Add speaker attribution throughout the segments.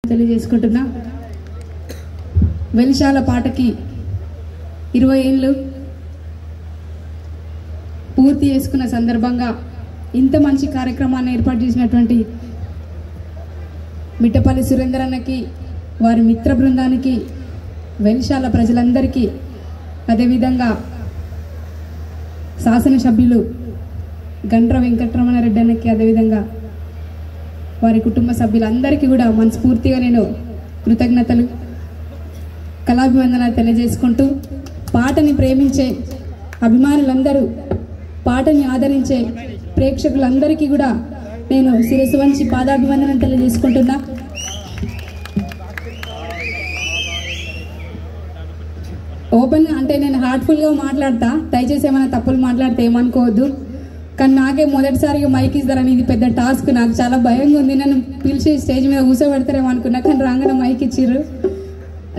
Speaker 1: తెలియజేసుకుంటున్నా. వెలిశాల పాటకి 20 ఏళ్ళు పూర్తి చేసుకున్న సందర్భంగా ఇంత మంచి కార్యక్రమాన్ని ఏర్పాటు చేసినటువంటి మిట్టపల్లి సురేందర్ అన్నకి, వారి మిత్ర బృందానికి, వెలిశాల ప్రజలందరికీ, అదేవిధంగా శాసనసభ్యులు గండ్ర వెంకటరమణారెడ్డి అన్నకి, అదేవిధంగా వారి కుటుంబ సభ్యులందరికీ కూడా మనస్ఫూర్తిగా నేను కృతజ్ఞతలు, కళాభివందనాలు తెలియజేసుకుంటూ, పాటని ప్రేమించే అభిమానులందరూ, పాటని ఆదరించే ప్రేక్షకులందరికీ కూడా నేను శిరస్సు వంచి పాదాభివందనం తెలియజేసుకుంటున్నా. ఓపెన్గా అంటే నేను హార్ట్ఫుల్గా మాట్లాడతా, దయచేసి ఏమైనా తప్పులు మాట్లాడితే ఏమనుకోవద్దు. కానీ నాకే మొదటిసారిగా మైక్ ఇస్తారని ఇది పెద్ద టాస్క్, నాకు చాలా భయంగా ఉంది. నన్ను పిలిచి స్టేజ్ మీద కూర్చోబెడతారేమో అనుకున్నా, కానీ రాగానే మైక్ ఇచ్చిర్రు.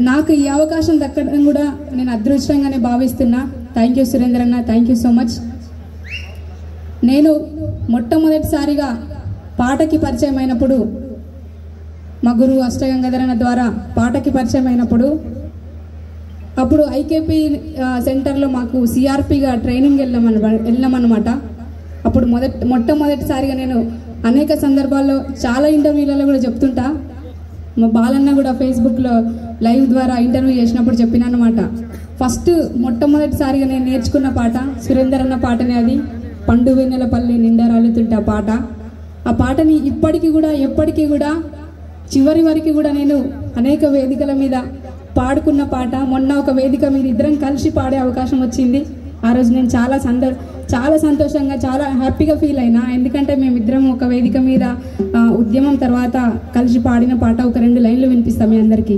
Speaker 1: నాకు ఈ అవకాశం దక్కడం కూడా నేను అదృష్టంగానే భావిస్తున్నా. థ్యాంక్ యూ సురేందర్ అన్న, థ్యాంక్ యూ సో మచ్. నేను మొట్టమొదటిసారిగా పాటకి పరిచయం అయినప్పుడు, మా గురువు అష్టగంగాధర్ అన్న ద్వారా పాటకి పరిచయం అయినప్పుడు, అప్పుడు ఐకేపీ సెంటర్లో మాకు సిఆర్పిగా ట్రైనింగ్ వెళ్ళామన్నమాట. అప్పుడు మొట్టమొదటిసారిగా నేను అనేక సందర్భాల్లో చాలా ఇంటర్వ్యూలలో కూడా చెప్తుంటా. మా బాలన్న కూడా ఫేస్బుక్లో లైవ్ ద్వారా ఇంటర్వ్యూ చేసినప్పుడు చెప్పినా అన్నమాట. ఫస్ట్ మొట్టమొదటిసారిగా నేను నేర్చుకున్న పాట సురేందర్ అన్న పాటనే, అది పండు వెన్నెల పల్లె నిండా రాలుతుంటే ఆ పాట. ఆ పాటని ఇప్పటికీ కూడా ఎప్పటికీ కూడా చివరి వరకు కూడా నేను అనేక వేదికల మీద పాడుకున్న పాట. మొన్న ఒక వేదిక మీద ఇద్దరం కలిసి పాడే అవకాశం వచ్చింది. ఆ రోజు నేను చాలా సంతోషంగా, చాలా హ్యాపీగా ఫీల్ అయినా. ఎందుకంటే మేమిద్దరం ఒక వేదిక మీద ఉద్యమం తర్వాత కలిసి పాడిన పాట. ఒక 2 లైన్లు వినిపిస్తాం మీ అందరికీ.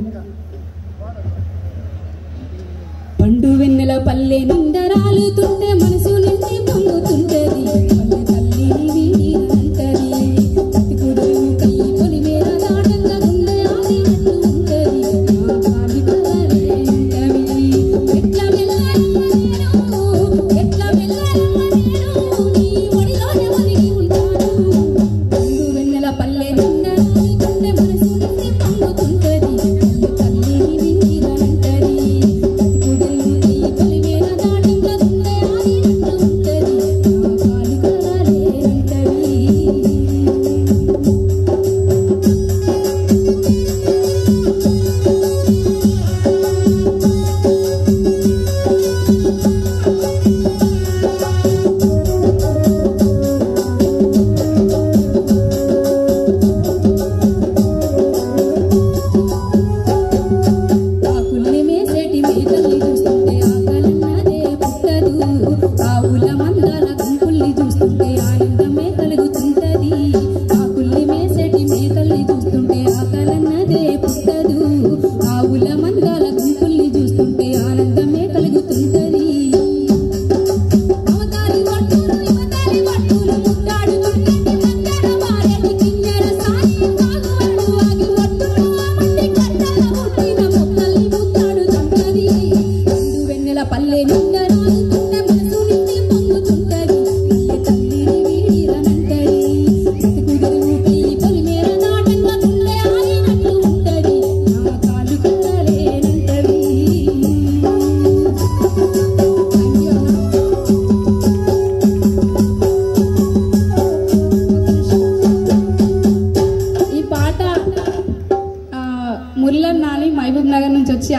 Speaker 1: పండు వెన్నెల పల్లె నిండా రాలుతుంటే మనసు నిండి పొంగుతుంటది, పల్లె తల్లిని వీడినంటది, అతి కుదురు కై పొలిమేర దాటంగా గుండె ఆగినట్టు ఉంటది, నా కాలి కలలే ఉంటవి. ఎట్లా వెళ్ళాలమ్మ నేను నీ ఒడిలోనే ఒదిగి ఉంటాను. పండు వెన్నెల పల్లె నిండా రాలుతుంటే మనసు నిండి పొంగుతుంటది, పల్లె తల్లిని వీడినంటది,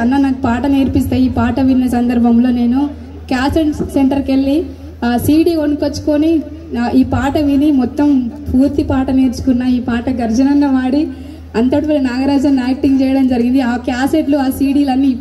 Speaker 1: అన్న నాకు పాట నేర్పిస్తే, ఈ పాట విన్న సందర్భంలో నేను క్యాసెట్ సెంటర్కి వెళ్ళి సీడీ కొనుక్కొచ్చుకొని ఈ పాట విని మొత్తం పూర్తి పాట నేర్చుకున్న. ఈ పాట గర్జనన్న వాడి అంతటి నాగరాజన్ యాక్టింగ్ చేయడం జరిగింది. ఆ క్యాసెట్లు, ఆ సీడీలు అన్నీ